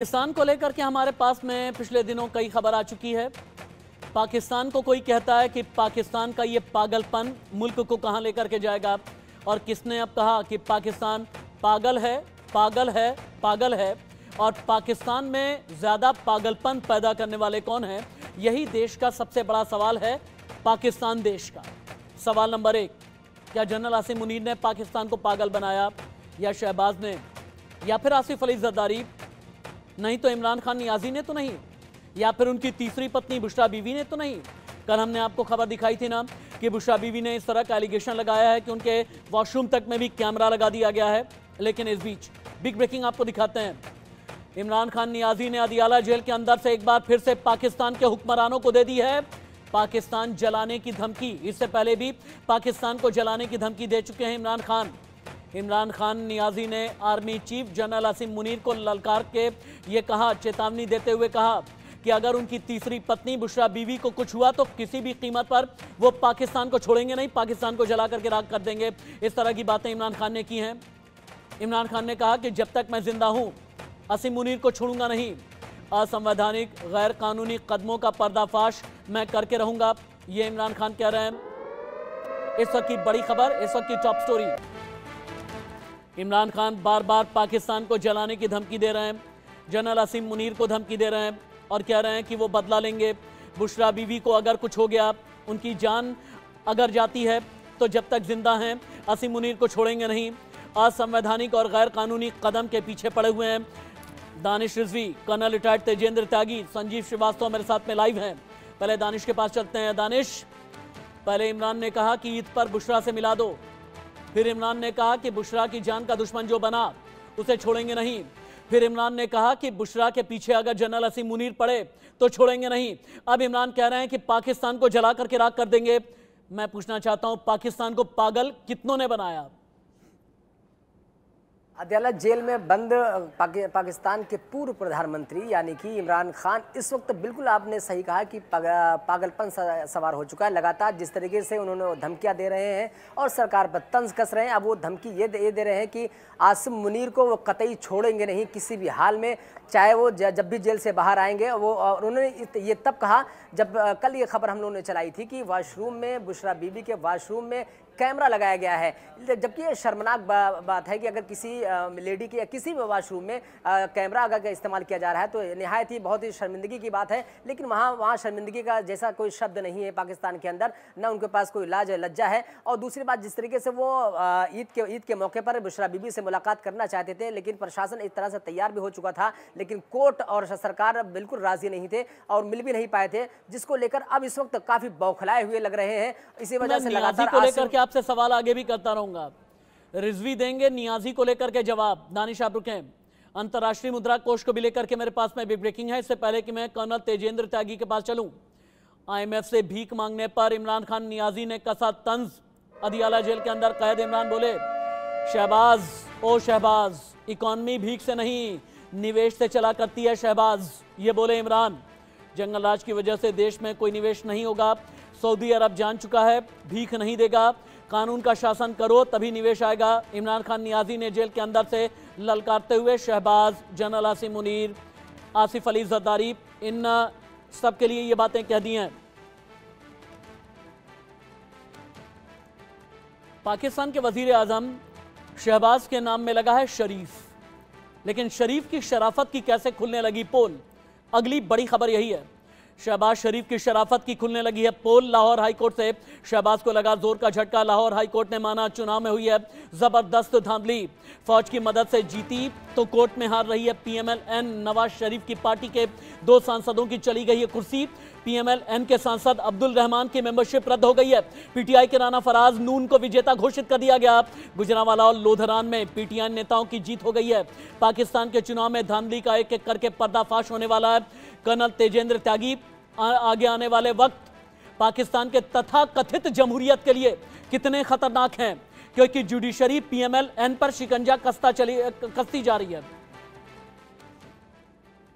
पाकिस्तान को लेकर के हमारे पास में पिछले दिनों कई खबर आ चुकी है। पाकिस्तान को कोई कहता है कि पाकिस्तान का ये पागलपन मुल्क को कहां लेकर के जाएगा, और किसने अब कहा कि पाकिस्तान पागल है, पागल है, पागल है। और पाकिस्तान में ज़्यादा पागलपन पैदा करने वाले कौन हैं, यही देश का सबसे बड़ा सवाल है। पाकिस्तान देश का सवाल नंबर 1, क्या जनरल आसिम मुनीर ने पाकिस्तान को पागल बनाया, या शहबाज ने, या फिर आसिफ अली जरदारी, नहीं तो इमरान खान नियाजी ने तो नहीं, या फिर उनकी तीसरी पत्नी बुशरा बीवी ने तो नहीं। कल हमने आपको खबर दिखाई थी ना कि बुशरा बीवी ने इस तरह का एलिगेशन लगाया है कि उनके वॉशरूम तक में भी कैमरा लगा दिया गया है। लेकिन इस बीच बिग ब्रेकिंग आपको दिखाते हैं। इमरान खान नियाजी ने अदियाला जेल के अंदर से एक बार फिर से पाकिस्तान के हुक्मरानों को दे दी है पाकिस्तान जलाने की धमकी। इससे पहले भी पाकिस्तान को जलाने की धमकी दे चुके हैं इमरान खान। इमरान खान नियाजी ने army chief general Asim Munir को ललकार के ये कहा, चेतावनी देते हुए कहा कि अगर उनकी तीसरी पत्नी बुशरा बीवी को कुछ हुआ तो किसी भी कीमत पर वो पाकिस्तान को छोड़ेंगे नहीं, पाकिस्तान को जला करके राख कर देंगे। इस तरह की बातें इमरान खान ने की हैं। इमरान खान ने कहा कि जब तक मैं जिंदा हूं आसिम मुनीर को छोड़ूंगा नहीं। असंवैधानिक गैर कानूनी कदमों का पर्दाफाश मैं करके रहूंगा, ये इमरान खान कह रहे हैं। इस वक्त की बड़ी खबर, इस वक्त की टॉप स्टोरी। इमरान खान बार बार पाकिस्तान को जलाने की धमकी दे रहे हैं, जनरल आसिम मुनीर को धमकी दे रहे हैं और कह रहे हैं कि वो बदला लेंगे। बुशरा बीवी को अगर कुछ हो गया, उनकी जान अगर जाती है तो जब तक जिंदा हैं आसिम मुनीर को छोड़ेंगे नहीं। असंवैधानिक और गैर कानूनी कदम के पीछे पड़े हुए हैं दानिश रिजवी, कर्नल रिटायर्ड तेजेंद्र त्यागी, संजीव श्रीवास्तव मेरे साथ में लाइव हैं। पहले दानिश के पास चलते हैं। दानिश, पहले इमरान ने कहा कि ईद पर बुशरा से मिला दो, फिर इमरान ने कहा कि बुशरा की जान का दुश्मन जो बना उसे छोड़ेंगे नहीं, फिर इमरान ने कहा कि बुशरा के पीछे अगर जनरल आसिम मुनीर पड़े तो छोड़ेंगे नहीं। अब इमरान कह रहे हैं कि पाकिस्तान को जला करके राख कर देंगे। मैं पूछना चाहता हूं, पाकिस्तान को पागल कितनों ने बनाया? अदियाला जेल में बंद पाकिस्तान के पूर्व प्रधानमंत्री यानी कि इमरान खान इस वक्त बिल्कुल आपने सही कहा कि पागलपन सवार हो चुका है। लगातार जिस तरीके से उन्होंने धमकियां दे रहे हैं और सरकार पर तंज कस रहे हैं, अब वो धमकी ये दे रहे हैं कि आसिम मुनीर को वो कतई छोड़ेंगे नहीं किसी भी हाल में, चाहे वो जब भी जेल से बाहर आएंगे। वो उन्होंने ये तब कहा जब कल ये खबर हम लोगों ने चलाई थी कि वॉशरूम में, बुशरा बीबी के वॉशरूम में कैमरा लगाया गया है। जबकि ये शर्मनाक बात है कि अगर किसी लेडी के या किसी भी वॉशरूम में कैमरा अगर इस्तेमाल किया जा रहा है तो निहायत ही बहुत ही शर्मिंदगी की बात है। लेकिन वहाँ शर्मिंदगी का जैसा कोई शब्द नहीं है पाकिस्तान के अंदर, न उनके पास कोई लाज लज्जा है। और दूसरी बात, जिस तरीके से वो ईद के मौके पर बुशरा बीबी से मुलाकात करना चाहते थे, लेकिन प्रशासन इस तरह से तैयार भी हो चुका था, लेकिन कोर्ट और सरकार बिल्कुल राजी नहीं थे और मिल भी नहीं पाए थे, जिसको लेकर अब इस वक्त काफी बौखलाए हुए लग रहे हैं। इसी वजह से लगातार आपसे सवाल आगे भी करता रहूंगा। रिजवी देंगे नियाजी को लेकर के जवाब। दानिश आप रुकें। अंतर्राष्ट्रीय मुद्रा कोष को भी लेकर के मेरे पास में बिग ब्रेकिंग है। इससे पहले कि मैं कर्नल तेजेंद्र त्यागी के पास चलूं, आईएमएफ से भीख मांगने पर इमरान खान नियाजी ने कसा तंज। अदियाला जेल के अंदर कैद इमरान बोले, शहबाज ओ शहबाज, इकॉनमी भीख से नहीं निवेश से चला करती है शहबाज, ये बोले इमरान। जंगल राज की वजह से देश में कोई निवेश नहीं होगा, सऊदी अरब जान चुका है, भीख नहीं देगा, कानून का शासन करो तभी निवेश आएगा। इमरान खान नियाजी ने जेल के अंदर से ललकारते हुए शहबाज, जनरल आसिम मुनीर, आसिफ अली जरदारी, इन सब के लिए ये बातें कह दी हैं। पाकिस्तान के वजीर आजम शहबाज के नाम में लगा है शरीफ, लेकिन शरीफ की शराफत की कैसे खुलने लगी पोल, अगली बड़ी खबर यही है। शहबाज शरीफ की शराफत की खुलने लगी है पोल। लाहौर हाईकोर्ट से शहबाज को लगा जोर का झटका। लाहौर हाईकोर्ट ने माना चुनाव में हुई है जबरदस्त धांधली, फौज की मदद से जीती तो कोर्ट में हार रही है पीएमएल-एन। नवाज शरीफ की पार्टी के 2 सांसदों की चली गई है कुर्सी। पीएमएल-एन के सांसद अब्दुल रहमान की मेंबरशिप रद्द हो गई है। पीटीआई के राना फराज नून को विजेता घोषित कर दिया गया। गुजरांवाला और लोधरान में पीटीआई नेताओं की जीत हो गई है। पाकिस्तान के चुनाव में धांधली का एक एक करके पर्दाफाश होने वाला है। कर्नल तेजेंद्र त्यागी, आगे आने वाले वक्त पाकिस्तान के तथाकथित जमहूरियत के लिए कितने खतरनाक हैं, क्योंकि जुडिशरी पीएमएल-एन पर शिकंजा कसती जा रही है।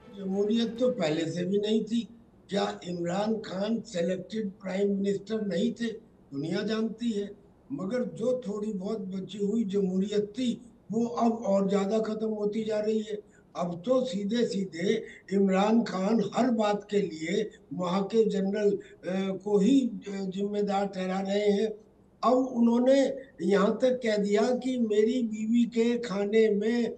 जमहूरियत तो पहले से भी नहीं थी। क्या Imran Khan selected prime minister नहीं थे? दुनिया जानती है। मगर जो थोड़ी बहुत बची हुई जमहूरियत थी वो अब और ज्यादा खत्म होती जा रही है। अब तो सीधे सीधे इमरान खान हर बात के लिए वहां के जनरल को ही जिम्मेदार ठहरा रहे हैं। अब उन्होंने यहाँ तक कह दिया कि मेरी बीवी के खाने में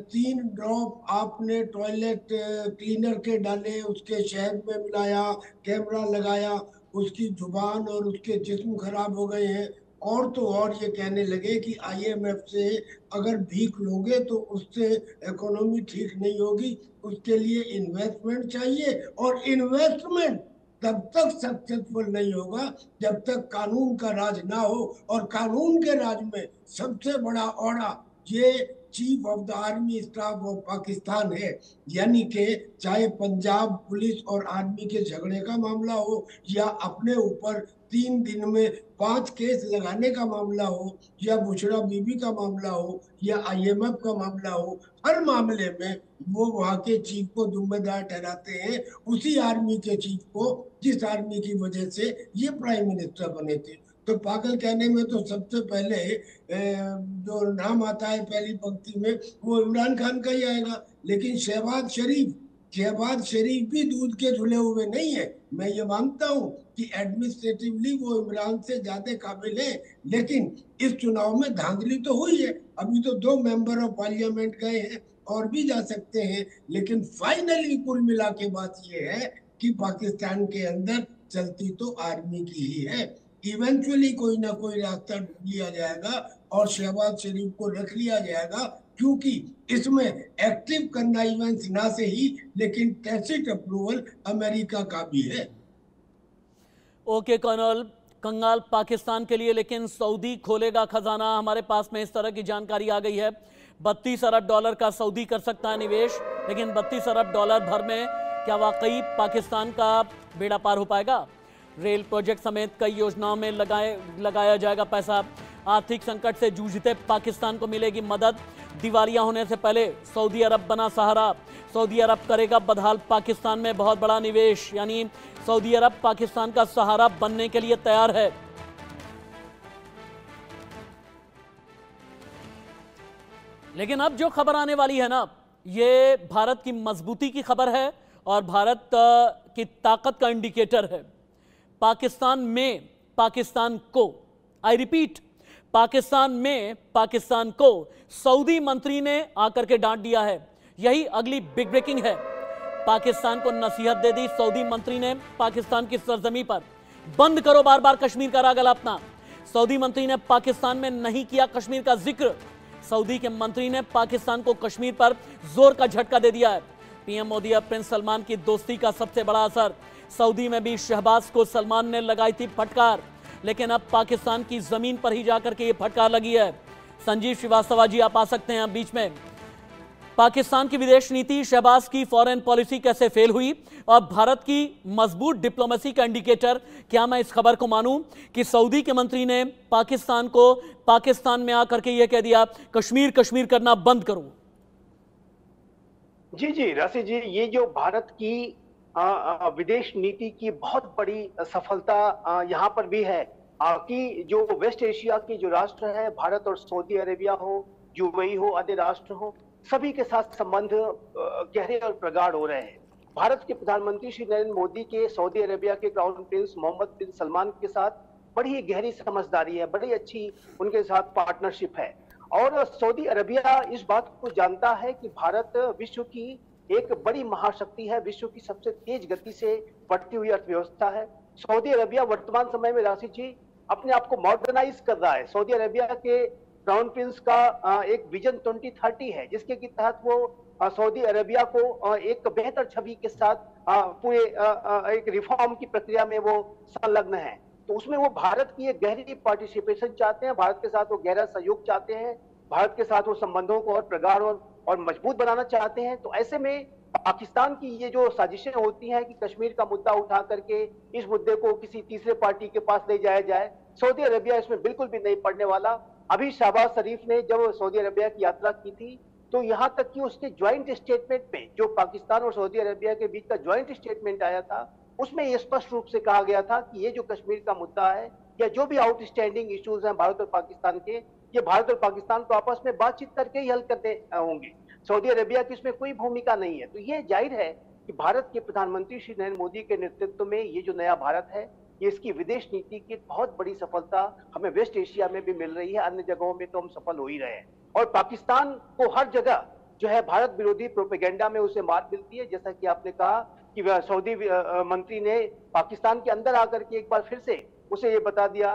3 ड्रॉप आपने टॉयलेट क्लीनर के डाले, उसके शहद में मिलाया, कैमरा लगाया, उसकी जुबान और उसके जिस्म खराब हो गए हैं। और तो और ये कहने लगे कि आईएमएफ से अगर भीख लोगे तो उससे इकोनॉमी ठीक नहीं होगी, उसके लिए इन्वेस्टमेंट चाहिए, और इन्वेस्टमेंट तब तक सक्सेसफुल नहीं होगा जब तक कानून का राज ना हो। और कानून के राज में सबसे बड़ा औड़ा ये chief of the army staff of Pakistan है। यानी कि चाहे पंजाब पुलिस और आर्मी के झगड़े का मामला हो, या अपने ऊपर 3 दिन में 5 केस लगाने का मामला हो, या बुशरा बीबी का मामला हो, या आईएमएफ का मामला हो, हर मामले में वो वहां के चीफ को जिम्मेदार ठहराते हैं, उसी आर्मी के चीफ को जिस आर्मी की वजह से ये प्राइम मिनिस्टर बने थे। तो पागल कहने में तो सबसे पहले जो नाम आता है पहली पंक्ति में वो इमरान खान का ही आएगा। लेकिन शहबाज शरीफ भी दूध के धुले हुए नहीं है। मैं ये मानता हूं कि एडमिनिस्ट्रेटिवली वो इमरान से ज्यादा काबिल है, लेकिन इस चुनाव में धांधली तो हुई है। अभी तो 2 मेंबर ऑफ पार्लियामेंट गए हैं, और भी जा सकते हैं, लेकिन फाइनली कुल मिला के बात ये है कि पाकिस्तान के अंदर चलती तो आर्मी की ही है। इवेंचुअली कोई ना कोई रास्ता ढूंढ लिया जाएगा और शहबाज शरीफ को रख लिया जाएगा, क्योंकि इसमें एक्टिव कन्नाइवेंस ना से ही, लेकिन टैसिट अप्रूवल अमेरिका का भी है। ओके कर्नल, कंगाल पाकिस्तान के लिए, लेकिन सऊदी खोलेगा खजाना। हमारे पास में इस तरह की जानकारी आ गई है। 32 अरब डॉलर का सऊदी कर सकता है निवेश, लेकिन 32 अरब डॉलर भर में क्या वाकई पाकिस्तान का बेड़ा पार हो पाएगा? रेल प्रोजेक्ट समेत कई योजनाओं में लगाया जाएगा पैसा। आर्थिक संकट से जूझते पाकिस्तान को मिलेगी मदद। दिवालिया होने से पहले सऊदी अरब बना सहारा। सऊदी अरब करेगा बदहाल पाकिस्तान में बहुत बड़ा निवेश, यानी सऊदी अरब पाकिस्तान का सहारा बनने के लिए तैयार है। लेकिन अब जो खबर आने वाली है ना, ये भारत की मजबूती की खबर है और भारत की ताकत का इंडिकेटर है। पाकिस्तान में पाकिस्तान को, आई रिपीट, पाकिस्तान में पाकिस्तान को सऊदी मंत्री ने आकर के डांट दिया है। यही अगली बिग ब्रेकिंग है। पाकिस्तान को नसीहत दे दी सऊदी मंत्री ने पाकिस्तान की सरजमी पर। बंद करो बार बार कश्मीर का राग अलापना। सऊदी मंत्री ने पाकिस्तान में नहीं किया कश्मीर का जिक्र। सऊदी के मंत्री ने पाकिस्तान को कश्मीर पर जोर का झटका दे दिया है। पीएम मोदी और प्रिंस सलमान की दोस्ती का सबसे बड़ा असर। सऊदी में भी शहबाज को सलमान ने लगाई थी फटकार, लेकिन अब पाकिस्तान की जमीन पर ही जाकर के ये फटकार लगी है। संजीव श्रीवास्तव जी, आप आ सकते हैं बीच में। पाकिस्तान की विदेश नीति, शहबाज की फॉरेन पॉलिसी कैसे फेल हुई और भारत की मजबूत डिप्लोमेसी का इंडिकेटर, क्या मैं इस खबर को मानूं कि सऊदी के मंत्री ने पाकिस्तान को पाकिस्तान में आकर के यह कह दिया कश्मीर कश्मीर करना बंद करूं? जी जी राशि जी, ये जो भारत की विदेश नीति की बहुत बड़ी सफलता यहाँ पर भी है कि जो वेस्ट एशिया की जो राष्ट्र है, भारत और सऊदी अरेबिया हो, यूएई हो, अन्य राष्ट्र हो, सभी के साथ संबंध गहरे और प्रगाढ़ हो रहे हैं। भारत के प्रधानमंत्री श्री नरेंद्र मोदी के सऊदी अरेबिया के क्राउन प्रिंस मोहम्मद बिन सलमान के साथ बड़ी गहरी समझदारी है, बड़ी अच्छी उनके साथ पार्टनरशिप है। और सऊदी अरेबिया इस बात को जानता है कि भारत विश्व की एक बड़ी महाशक्ति है, विश्व की सबसे तेज गति से बढ़ती हुई अर्थव्यवस्था है। सऊदी अरेबिया वर्तमान समय में राशि जी अपने आप को मॉडर्नाइज कर रहा है। सऊदी अरेबिया के क्राउन प्रिंस का एक विजन 2030 है, जिसके के तहत वो सऊदी अरेबिया को एक बेहतर छवि के साथ पूरे एक रिफॉर्म की प्रक्रिया में वो संलग्न है। तो उसमें वो भारत की एक गहरी पार्टिसिपेशन चाहते हैं, भारत के साथ वो गहरा सहयोग चाहते हैं, भारत के साथ वो संबंधों को और प्रगाढ़ और मजबूत बनाना चाहते हैं। तो ऐसे में पाकिस्तान की ये जो साजिशें होती हैं कि कश्मीर का मुद्दा उठा करके इस मुद्दे को किसी तीसरे पार्टी के पास ले जाया जाए, सऊदी अरेबिया इसमें बिल्कुल भी नहीं पड़ने वाला। अभी शहबाज शरीफ ने जब सऊदी अरेबिया की यात्रा की थी, तो यहाँ तक कि उसके ज्वाइंट स्टेटमेंट में, जो पाकिस्तान और सऊदी अरेबिया के बीच का ज्वाइंट स्टेटमेंट आया था, उसमें यह स्पष्ट रूप से कहा गया था कि ये जो कश्मीर का मुद्दा है या जो भी आउटस्टैंडिंग इश्यूज हैं भारत और पाकिस्तान के, ये भारत और पाकिस्तान को आपस में बातचीत करके ही हल करने होंगे। सऊदी अरेबिया की इसमें कोई भूमिका नहीं है। तो ये जाहिर है कि भारत के प्रधानमंत्री श्री नरेंद्र मोदी के नेतृत्व में ये जो नया भारत है, ये इसकी विदेश नीति की एक बहुत बड़ी सफलता हमें वेस्ट एशिया में भी मिल रही है। अन्य जगहों में तो हम सफल हो ही रहे हैं और पाकिस्तान को हर जगह जो है भारत विरोधी प्रोपेगेंडा में उसे मात मिलती है। जैसा कि आपने कहा कि सऊदी मंत्री ने पाकिस्तान के अंदर आकर के एक बार फिर से उसे ये बता दिया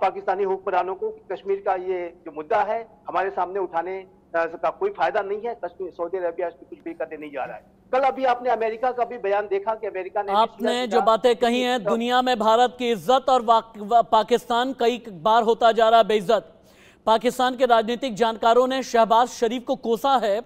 पाकिस्तानी हुक्मरानों को कि कश्मीर का ये जो मुद्दा है हमारे सामने उठाने का कोई फायदा नहीं है। कश्मीर सऊदी अरेबिया इसमें कुछ भी करने नहीं जा रहा है। कल अभी आपने अमेरिका का भी बयान देखा कि अमेरिका ने आपने जो बातें कही हैं, दुनिया में भारत की इज्जत और पाकिस्तान कई बार होता जा रहा है बेइज्जत। पाकिस्तान के राजनीतिक जानकारों ने शहबाज शरीफ को कोसा है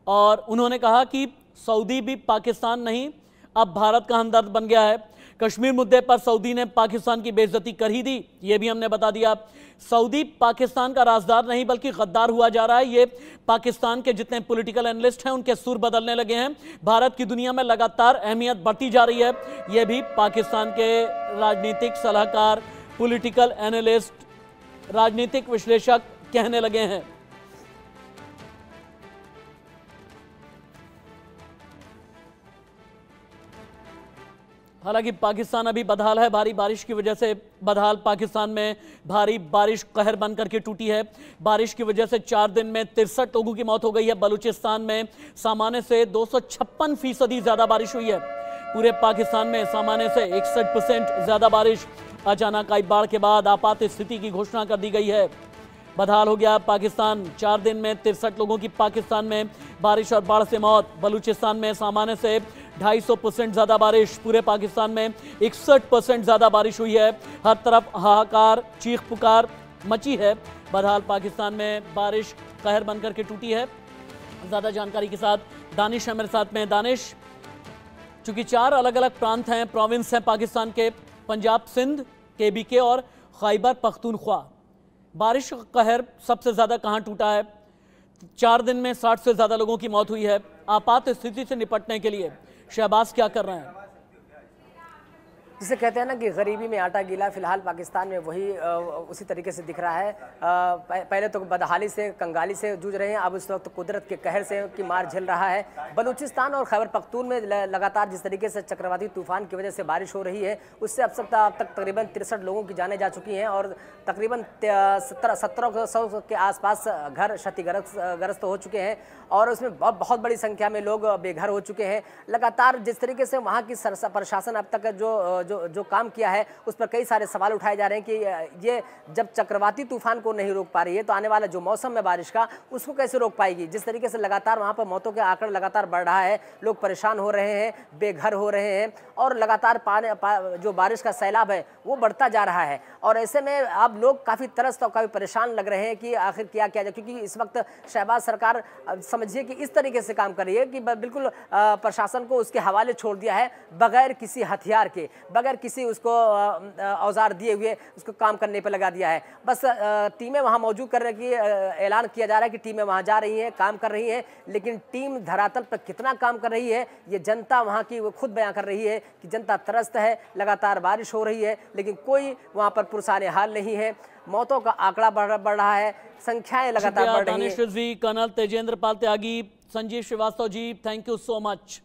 और उन्होंने कहा कि सऊदी भी पाकिस्तान नहीं, अब भारत का हमदर्द बन गया है। कश्मीर मुद्दे पर सऊदी ने पाकिस्तान की बेइज्जती कर ही दी, ये भी हमने बता दिया। सऊदी पाकिस्तान का राजदार नहीं बल्कि गद्दार हुआ जा रहा है। ये पाकिस्तान के जितने पॉलिटिकल एनालिस्ट हैं उनके सुर बदलने लगे हैं। भारत की दुनिया में लगातार अहमियत बढ़ती जा रही है, ये भी पाकिस्तान के राजनीतिक सलाहकार, पॉलिटिकल एनालिस्ट, राजनीतिक विश्लेषक कहने लगे हैं। हालांकि पाकिस्तान अभी बदहाल है, भारी बारिश की वजह से बदहाल। पाकिस्तान में भारी बारिश कहर बन करके टूटी है। बारिश की वजह से 4 दिन में 63 लोगों की मौत हो गई है। बलूचिस्तान में सामान्य से 256% ज्यादा बारिश हुई है। पूरे पाकिस्तान में सामान्य से 61% ज्यादा बारिश। अचानक आई बाढ़ के बाद आपात स्थिति की घोषणा कर दी गई है। बदहाल हो गया पाकिस्तान। 4 दिन में 63 लोगों की पाकिस्तान में बारिश और बाढ़ से मौत। बलूचिस्तान में सामान्य से 250% ज्यादा बारिश। पूरे पाकिस्तान में 61% ज्यादा बारिश हुई है। हर तरफ हाहाकार, चीख पुकार मची है। बदहाल पाकिस्तान में बारिश कहर बनकर के टूटी है। ज्यादा जानकारी के साथ दानिश है मेरे साथ में। दानिश, चूंकि 4 अलग अलग प्रांत हैं, प्रोविंस हैं पाकिस्तान के, पंजाब, सिंध, KBK और खैबर पख्तूनख्वा, बारिश का कहर सबसे ज्यादा कहां टूटा है? 4 दिन में 60 से ज्यादा लोगों की मौत हुई है। आपात स्थिति से निपटने के लिए शहबाज क्या कर रहे हैं? जिसे कहते हैं ना कि गरीबी में आटा गीला, फिलहाल पाकिस्तान में वही उसी तरीके से दिख रहा है। पहले तो बदहाली से, कंगाली से जूझ रहे हैं, अब इस वक्त कुदरत के कहर से की मार झेल रहा है। बलूचिस्तान और खैबर पख्तून में लगातार जिस तरीके से चक्रवाती तूफान की वजह से बारिश हो रही है, उससे अब तक तकरीबन 63 लोगों की जानें जा चुकी हैं और तकरीबन 1700 के आसपास घर क्षतिग्रस्त हो चुके हैं और उसमें बहुत बड़ी संख्या में लोग बेघर हो चुके हैं। लगातार जिस तरीके से वहाँ की प्रशासन अब तक जो काम किया है उस पर कई सारे सवाल उठाए जा रहे हैं कि ये जब चक्रवाती तूफान को नहीं रोक पा रही है तो आने वाला जो मौसम है बारिश का, उसको कैसे रोक पाएगी। जिस तरीके से लगातार वहाँ पर मौतों के आंकड़े लगातार बढ़ रहा है, लोग परेशान हो रहे हैं, बेघर हो रहे हैं और लगातार जो बारिश का सैलाब है वो बढ़ता जा रहा है। और ऐसे में अब लोग काफ़ी तरस और काफ़ी परेशान लग रहे हैं कि आखिर क्या किया जाए, क्योंकि इस वक्त शहबाज सरकार समझिए कि इस तरीके से काम कर रही है कि बिल्कुल प्रशासन को उसके हवाले छोड़ दिया है, बगैर किसी हथियार के, बगैर किसी उसको औजार दिए हुए उसको काम करने पर लगा दिया है। बस टीमें वहाँ मौजूद करने की ऐलान किया जा रहा है कि टीमें वहाँ जा रही हैं, काम कर रही हैं, लेकिन टीम धरातल पर कितना काम कर रही है ये जनता वहाँ की वो खुद बयां कर रही है कि जनता त्रस्त है। लगातार बारिश हो रही है लेकिन कोई वहाँ पर पुरसाने हाल नहीं है। मौतों का आंकड़ा बढ़ रहा है, संख्याएं लगातार बढ़ रही हैं। Colonel Tejendra Pal Tyagi, Sanjeev Srivastava ji, thank you so much.